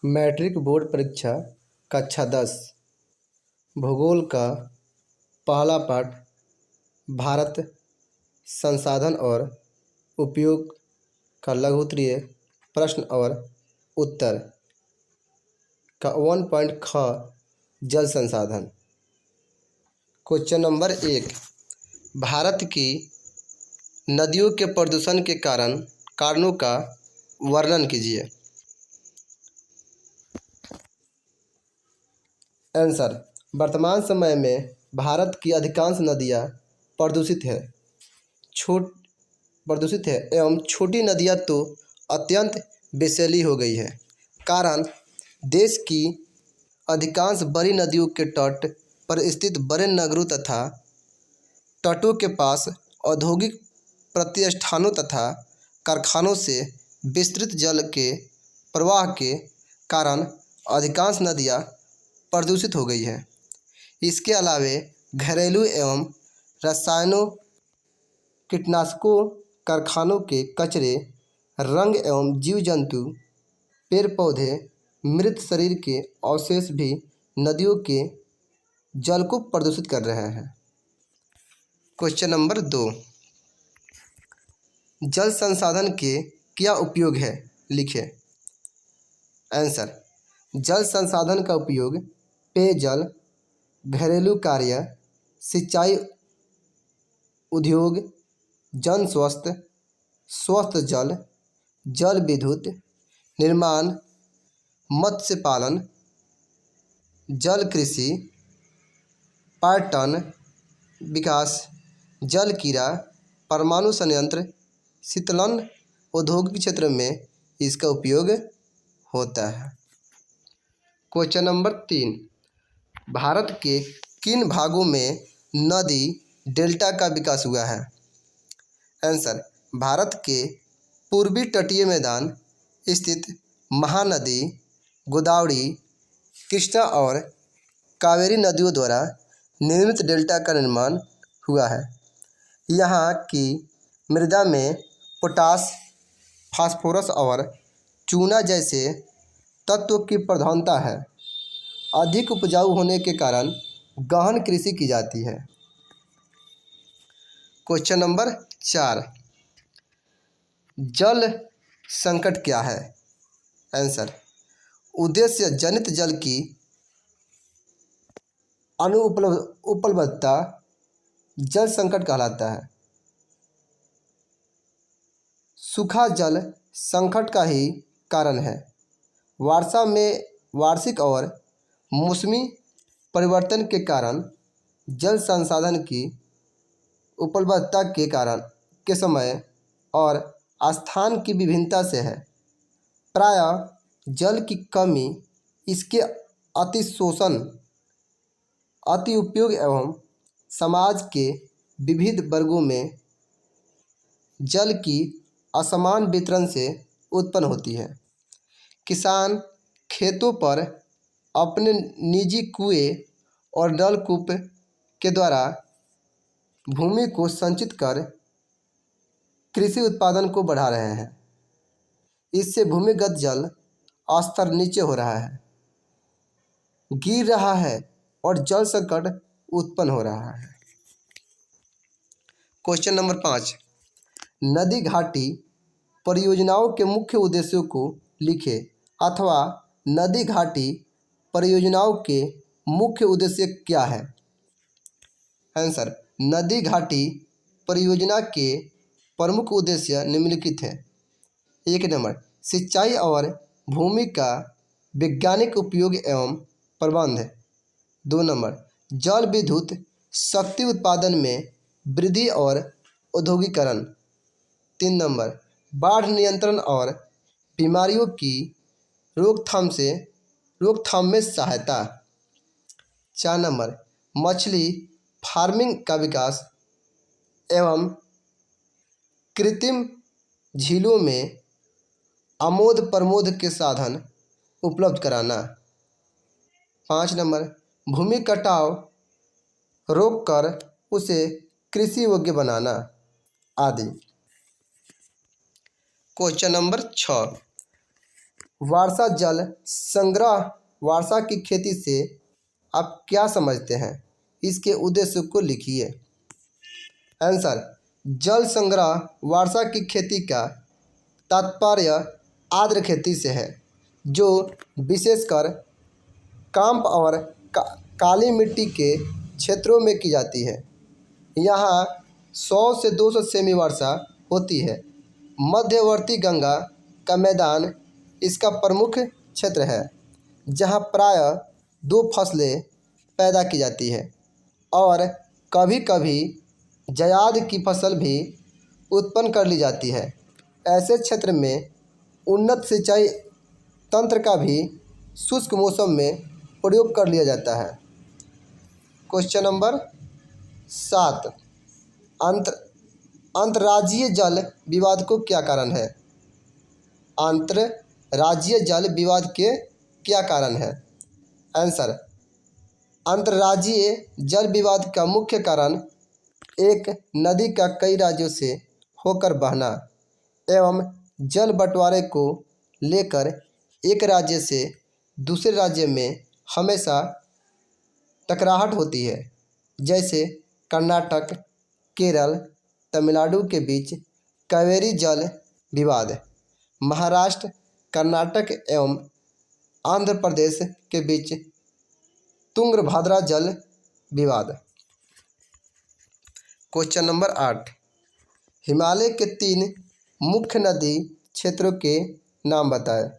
Matric board परीक्षा कक्षा 10 भूगोल का पहला पाठ भारत संसाधन और उपयोग का लघुत्तरीय प्रश्न और उत्तर का 1 पॉइंट ख जल संसाधन। क्वेश्चन नंबर 1, भारत की नदियों के प्रदूषण के कारणों का वर्णन कीजिए। आंसर, वर्तमान समय में भारत की अधिकांश नदियाँ प्रदूषित है एवं छोटी नदियाँ तो अत्यंत विषैली हो गई है। कारण देश की अधिकांश बड़ी नदियों के तट पर स्थित बड़े नगरों तथा तटों के पास औद्योगिक प्रतिष्ठानों तथा कारखानों से विस्तृत जल के प्रवाह के कारण अधिकांश नदियाँ प्रदूषित हो गई है। इसके अलावे घरेलू एवं रसायनों कीटनाशकों कारखानों के कचरे, रंग एवं जीव जंतु, पेड़ पौधे, मृत शरीर के अवशेष भी नदियों के जल को प्रदूषित कर रहे हैं। क्वेश्चन नंबर 2, जल संसाधन के क्या उपयोग है, लिखें। आंसर, जल संसाधन का उपयोग पेयजल, घरेलू कार्य, सिंचाई, उद्योग, जन स्वास्थ्य, स्वस्थ जल, जल विद्युत निर्माण, मत्स्य पालन, जल कृषि, पर्यटन विकास, जल कीड़ा, परमाणु संयंत्र, शीतलन, औद्योगिक क्षेत्र में इसका उपयोग होता है। क्वेश्चन नंबर 3, भारत के किन भागों में नदी डेल्टा का विकास हुआ है। आंसर, भारत के पूर्वी तटीय मैदान स्थित महानदी गोदावरी, कृष्णा और कावेरी नदियों द्वारा निर्मित डेल्टा का निर्माण हुआ है। यहाँ की मृदा में पोटास, फास्फोरस और चूना जैसे तत्वों की प्रधानता है। अधिक उपजाऊ होने के कारण गहन कृषि की जाती है। क्वेश्चन नंबर 4, जल संकट क्या है। आंसर, उद्देश्य जनित जल की अनुपलब्धता जल संकट कहलाता है। सूखा जल संकट का ही कारण है। वर्षा में वार्षिक और मौसमी परिवर्तन के कारण जल संसाधन की उपलब्धता के समय और स्थान की विभिन्नता से है। प्रायः जल की कमी, इसके अतिशोषण, अति उपयोग एवं समाज के विविध वर्गों में जल की असमान वितरण से उत्पन्न होती है। किसान खेतों पर अपने निजी कुएं और नलकूप के द्वारा भूमि को संचित कर कृषि उत्पादन को बढ़ा रहे हैं। इससे भूमिगत जल स्तर नीचे हो रहा है, गिर रहा है और जल संकट उत्पन्न हो रहा है। क्वेश्चन नंबर 5, नदी घाटी परियोजनाओं के मुख्य उद्देश्यों को लिखें अथवा नदी घाटी परियोजनाओं के मुख्य उद्देश्य क्या है। आंसर, नदी घाटी परियोजना के प्रमुख उद्देश्य निम्नलिखित हैं। 1 नंबर, सिंचाई और भूमि का वैज्ञानिक उपयोग एवं प्रबंध। 2 नंबर, जल विद्युत शक्ति उत्पादन में वृद्धि और औद्योगिकरण। 3 नंबर, बाढ़ नियंत्रण और बीमारियों की रोकथाम में सहायता। 4 नंबर, मछली फार्मिंग का विकास एवं कृत्रिम झीलों में आमोद प्रमोद के साधन उपलब्ध कराना। 5 नंबर, भूमि कटाव रोककर उसे कृषि योग्य बनाना आदि। क्वेश्चन नंबर 6, वर्षा जल संग्रह वर्षा की खेती से आप क्या समझते हैं? इसके उद्देश्य को लिखिए। आंसर, जल संग्रह वर्षा की खेती का तात्पर्य आर्द्र खेती से है, जो विशेषकर कांप और काली मिट्टी के क्षेत्रों में की जाती है। यहाँ 100 से 200 सेमी वर्षा होती है। मध्यवर्ती गंगा का मैदान इसका प्रमुख क्षेत्र है, जहाँ प्रायः 2 फसलें पैदा की जाती है और कभी कभी जायद की फसल भी उत्पन्न कर ली जाती है। ऐसे क्षेत्र में उन्नत सिंचाई तंत्र का भी शुष्क मौसम में प्रयोग कर लिया जाता है। क्वेश्चन नंबर 7, अंतर्राज्यीय जल विवाद को क्या कारण है? अंतर्राज्यीय जल विवाद के क्या कारण है? आंसर, अंतर्राज्यीय जल विवाद का मुख्य कारण एक नदी का कई राज्यों से होकर बहना एवं जल बंटवारे को लेकर एक राज्य से दूसरे राज्य में हमेशा टकराहट होती है। जैसे कर्नाटक, केरल, तमिलनाडु के बीच कावेरी जल विवाद, महाराष्ट्र, कर्नाटक एवं आंध्र प्रदेश के बीच तुंगभद्रा जल विवाद। क्वेश्चन नंबर 8, हिमालय के 3 मुख्य नदी क्षेत्रों के नाम बताएं।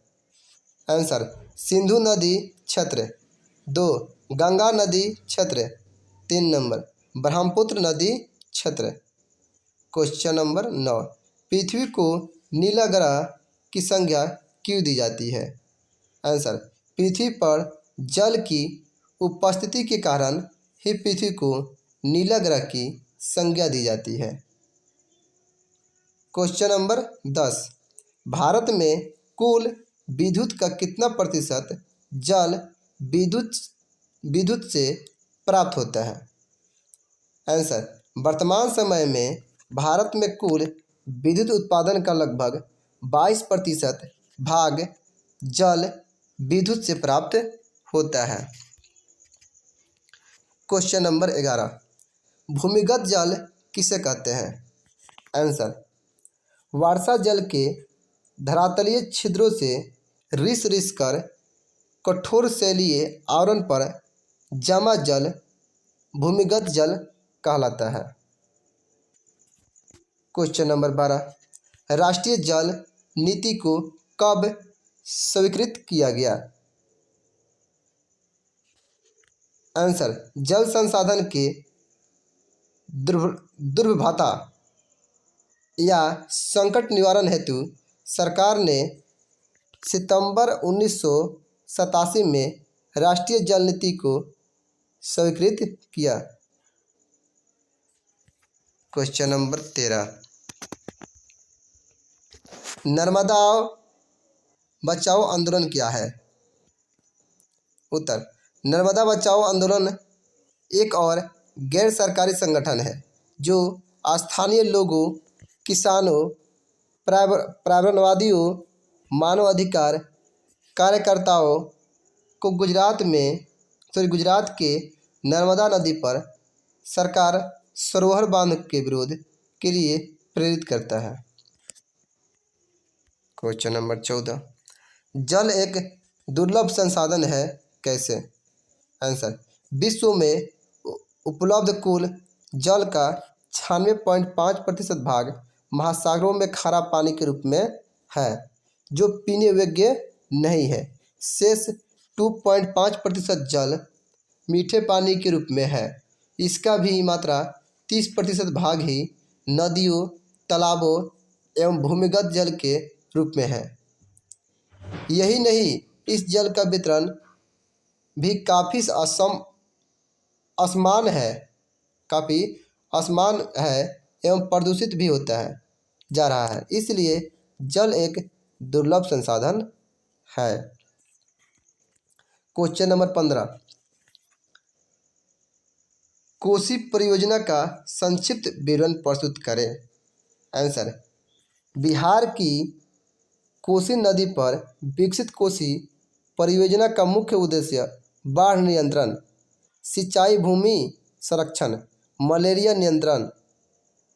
आंसर, सिंधु नदी क्षेत्र, 2 गंगा नदी क्षेत्र, 3 नंबर ब्रह्मपुत्र नदी क्षेत्र। क्वेश्चन नंबर 9, पृथ्वी को नीला ग्रह की संज्ञा क्यों दी जाती है? आंसर, पृथ्वी पर जल की उपस्थिति के कारण ही पृथ्वी को नीला ग्रह की संज्ञा दी जाती है। क्वेश्चन नंबर 10, भारत में कुल विद्युत का कितना प्रतिशत जल विद्युत से प्राप्त होता है? आंसर, वर्तमान समय में भारत में कुल विद्युत उत्पादन का लगभग 22% भाग जल विद्युत से प्राप्त होता है। क्वेश्चन नंबर 11, भूमिगत जल किसे कहते हैं? आंसर, वर्षा जल के धरातलीय छिद्रों से रिस कर कठोर शैलीय आवरण पर जमा जल भूमिगत जल कहलाता है। क्वेश्चन नंबर 12, राष्ट्रीय जल नीति को कब स्वीकृत किया गया? आंसर, जल संसाधन के दुर्लभता या संकट निवारण हेतु सरकार ने सितंबर 1987 में राष्ट्रीय जल नीति को स्वीकृत किया। क्वेश्चन नंबर 13, नर्मदा बचाओ आंदोलन क्या है? उत्तर, नर्मदा बचाओ आंदोलन एक और गैर सरकारी संगठन है जो स्थानीय लोगों, किसानों, पर्यावरणवादियों, मानवाधिकार कार्यकर्ताओं को गुजरात के नर्मदा नदी पर सरकार सरोवर बांध के विरोध के लिए प्रेरित करता है। क्वेश्चन नंबर 14, जल एक दुर्लभ संसाधन है कैसे? आंसर, विश्व में उपलब्ध कुल जल का 96.5% भाग महासागरों में खारा पानी के रूप में है, जो पीने योग्य नहीं है। शेष 2.5% जल मीठे पानी के रूप में है। इसका भी मात्रा 30% भाग ही नदियों, तालाबों एवं भूमिगत जल के रूप में है। यही नहीं, इस जल का वितरण भी काफ़ी असमान है एवं प्रदूषित भी होता है जा रहा है। इसलिए जल एक दुर्लभ संसाधन है। क्वेश्चन नंबर 15, कोसी परियोजना का संक्षिप्त विवरण प्रस्तुत करें। आंसर, बिहार की कोसी नदी पर विकसित कोसी परियोजना का मुख्य उद्देश्य बाढ़ नियंत्रण, सिंचाई भूमि संरक्षण, मलेरिया नियंत्रण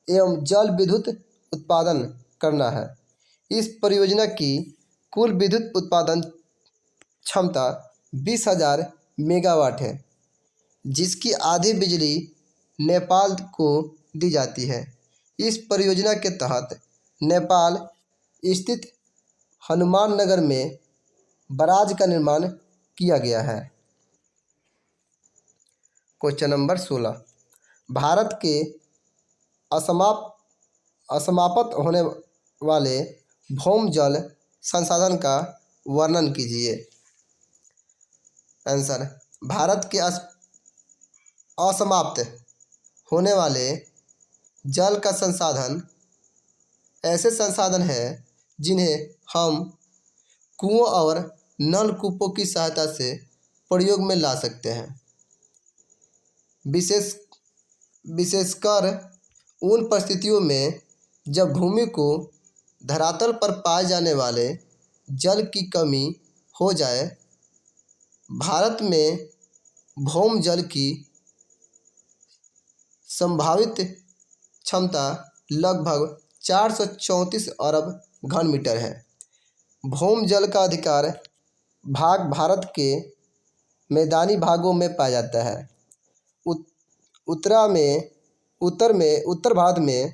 एवं जल विद्युत उत्पादन करना है। इस परियोजना की कुल विद्युत उत्पादन क्षमता 20,000 मेगावाट है, जिसकी आधी बिजली नेपाल को दी जाती है। इस परियोजना के तहत नेपाल स्थित हनुमान नगर में बराज का निर्माण किया गया है। क्वेश्चन नंबर 16, भारत के असमाप्त होने वाले भौम जल संसाधन का वर्णन कीजिए। आंसर, भारत के असमाप्त होने वाले जल का संसाधन ऐसे संसाधन हैं जिन्हें हम कुओं और नलकूपों की सहायता से प्रयोग में ला सकते हैं। विशेषकर उन परिस्थितियों में जब भूमि को धरातल पर पाए जाने वाले जल की कमी हो जाए। भारत में भौम जल की संभावित क्षमता लगभग 434 अरब घन मीटर है। भौम जल का अधिकार भाग भारत के मैदानी भागों में पाया जाता है। उत्तर भारत में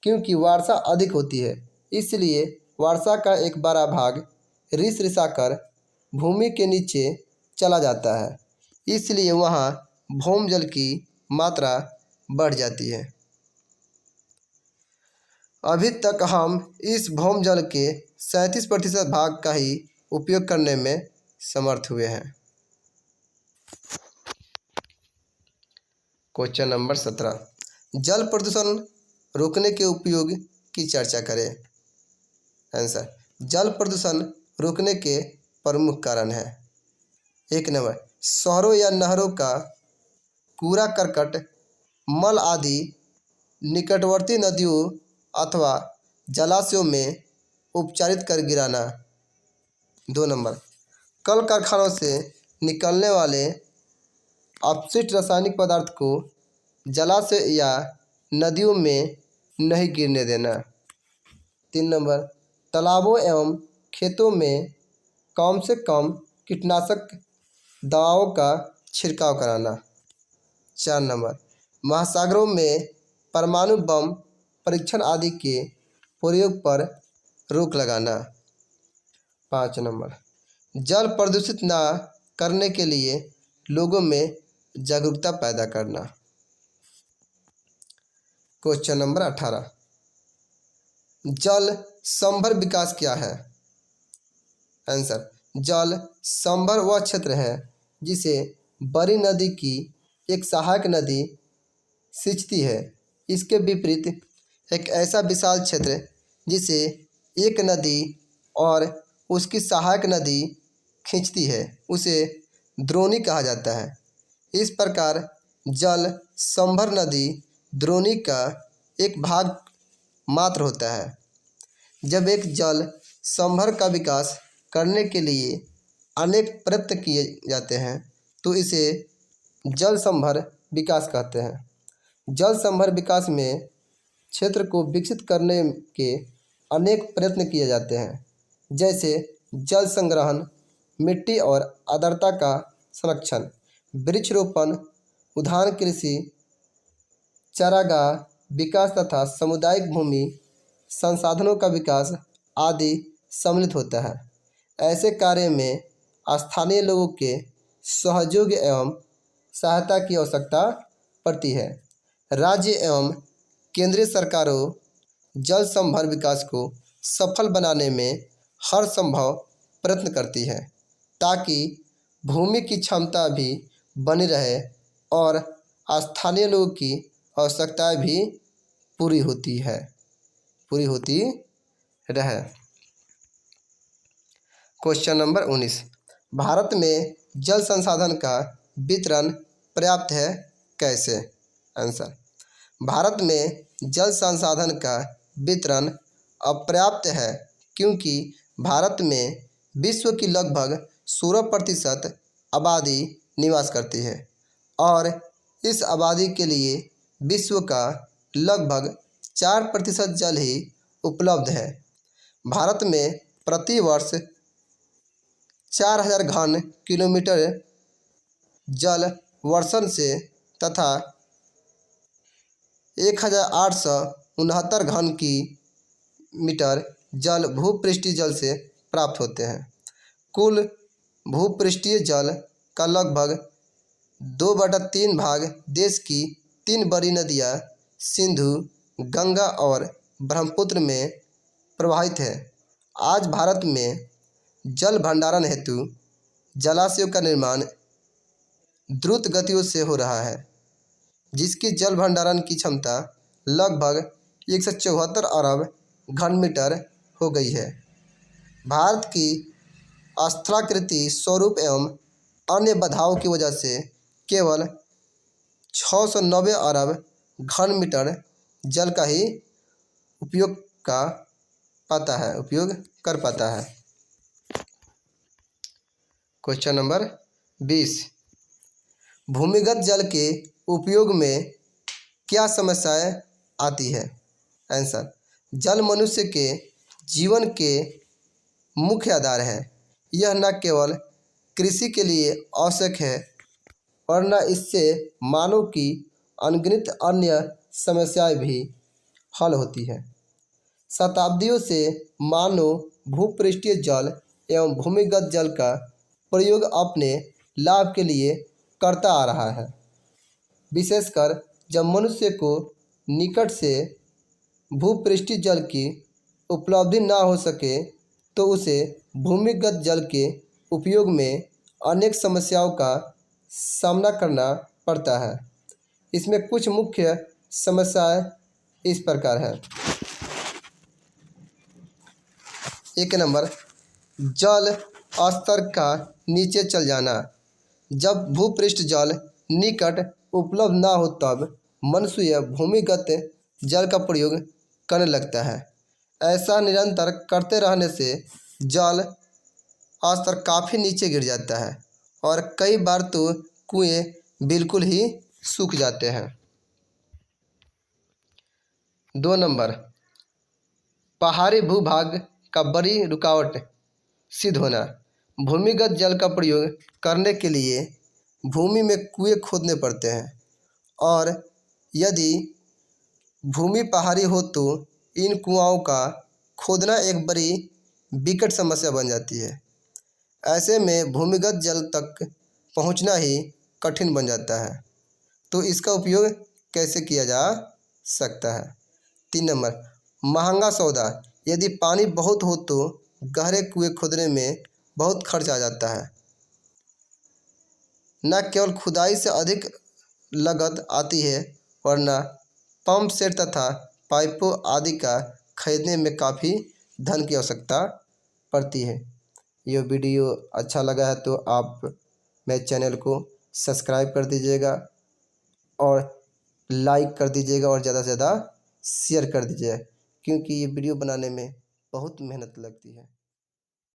क्योंकि वर्षा अधिक होती है, इसलिए वर्षा का एक बड़ा भाग रिस रिसाकर भूमि के नीचे चला जाता है, इसलिए वहाँ भौम जल की मात्रा बढ़ जाती है। अभी तक हम इस भौम जल के 37% भाग का ही उपयोग करने में समर्थ हुए हैं। क्वेश्चन नंबर 17, जल प्रदूषण रोकने के उपयोग की चर्चा करें। आंसर, जल प्रदूषण रोकने के प्रमुख कारण है। 1 नंबर, शहरों या नहरों का कूड़ा करकट, मल आदि निकटवर्ती नदियों अथवा जलाशयों में उपचारित कर गिराना। 2 नंबर, कल कारखानों से निकलने वाले अपशिष्ट रासायनिक पदार्थ को जलाशय या नदियों में नहीं गिरने देना। 3 नंबर, तालाबों एवं खेतों में कम से कम कीटनाशक दवाओं का छिड़काव कराना। 4 नंबर, महासागरों में परमाणु बम परीक्षण आदि के प्रयोग पर रोक लगाना। 5 नंबर, जल प्रदूषित न करने के लिए लोगों में जागरूकता पैदा करना। क्वेश्चन नंबर 18, जल संभर विकास क्या है। आंसर, जल संभर वह क्षेत्र है जिसे बड़ी नदी की एक सहायक नदी सिंचती है। इसके विपरीत एक ऐसा विशाल क्षेत्र जिसे एक नदी और उसकी सहायक नदी खींचती है उसे द्रोणी कहा जाता है। इस प्रकार जल संभर नदी द्रोणी का एक भाग मात्र होता है। जब एक जल संभर का विकास करने के लिए अनेक प्रयत्न किए जाते हैं तो इसे जल संभर विकास कहते हैं। जल संभर विकास में क्षेत्र को विकसित करने के अनेक प्रयत्न किए जाते हैं, जैसे जल संग्रहण, मिट्टी और आर्द्रता का संरक्षण, वृक्षारोपण, उद्यान कृषि, चारागाह विकास तथा सामुदायिक भूमि संसाधनों का विकास आदि सम्मिलित होता है। ऐसे कार्य में स्थानीय लोगों के सहयोग एवं सहायता की आवश्यकता पड़ती है। राज्य एवं केंद्रीय सरकारों जल संभर विकास को सफल बनाने में हर संभव प्रयत्न करती है ताकि भूमि की क्षमता भी बनी रहे और स्थानीय लोगों की आवश्यकताएं भी पूरी होती रहे। क्वेश्चन नंबर 19, भारत में जल संसाधन का वितरण पर्याप्त है कैसे। आंसर, भारत में जल संसाधन का वितरण अपर्याप्त है क्योंकि भारत में विश्व की लगभग 16% आबादी निवास करती है और इस आबादी के लिए विश्व का लगभग 4% जल ही उपलब्ध है। भारत में प्रति वर्ष 4000 घन किलोमीटर जल वर्षण से तथा 1869 घन की मीटर जल भूपृष्ठीय जल से प्राप्त होते हैं। कुल भूपृष्ठीय जल का लगभग 2/3 भाग देश की 3 बड़ी नदियाँ सिंधु, गंगा और ब्रह्मपुत्र में प्रवाहित है। आज भारत में जल भंडारण हेतु जलाशयों का निर्माण द्रुत गतियों से हो रहा है, जिसकी जल भंडारण की क्षमता लगभग 174 अरब घन मीटर हो गई है। भारत की स्थलाकृति स्वरूप एवं अन्य बाधाओं की वजह से केवल 690 अरब घन मीटर जल का ही उपयोग कर पाता है। क्वेश्चन नंबर 20, भूमिगत जल के उपयोग में क्या समस्याएं आती है? आंसर, जल मनुष्य के जीवन के मुख्य आधार है। यह न केवल कृषि के लिए आवश्यक है और न इससे मानव की अनगिनत अन्य समस्याएं भी हल होती है। शताब्दियों से मानव भूपृष्ठीय जल एवं भूमिगत जल का प्रयोग अपने लाभ के लिए करता आ रहा है। विशेषकर जब मनुष्य को निकट से भूपृष्ठीय जल की उपलब्धि न हो सके तो उसे भूमिगत जल के उपयोग में अनेक समस्याओं का सामना करना पड़ता है। इसमें कुछ मुख्य समस्याएं इस प्रकार है। 1 नंबर, जल स्तर का नीचे चल जाना। जब भूपृष्ठ जल निकट उपलब्ध न हो तब मनुष्य भूमिगत जल का प्रयोग करने लगता है। ऐसा निरंतर करते रहने से जल स्तर काफ़ी नीचे गिर जाता है और कई बार तो कुएं बिल्कुल ही सूख जाते हैं। 2 नंबर, पहाड़ी भूभाग का बड़ी रुकावट सिद्ध होना। भूमिगत जल का प्रयोग करने के लिए भूमि में कुएं खोदने पड़ते हैं और यदि भूमि पहाड़ी हो तो इन कुआओं का खोदना एक बड़ी विकट समस्या बन जाती है। ऐसे में भूमिगत जल तक पहुंचना ही कठिन बन जाता है। तो इसका उपयोग कैसे किया जा सकता है? 3 नंबर, महंगा सौदा। यदि पानी बहुत हो तो गहरे कुएं खोदने में बहुत खर्च आ जाता है। न केवल खुदाई से अधिक लागत आती है वरना पंप सेट तथा पाइपों आदि का खरीदने में काफ़ी धन की आवश्यकता पड़ती है। यह वीडियो अच्छा लगा है तो आप मेरे चैनल को सब्सक्राइब कर दीजिएगा और लाइक कर दीजिएगा और ज़्यादा से ज़्यादा शेयर कर दीजिएगा, क्योंकि ये वीडियो बनाने में बहुत मेहनत लगती है।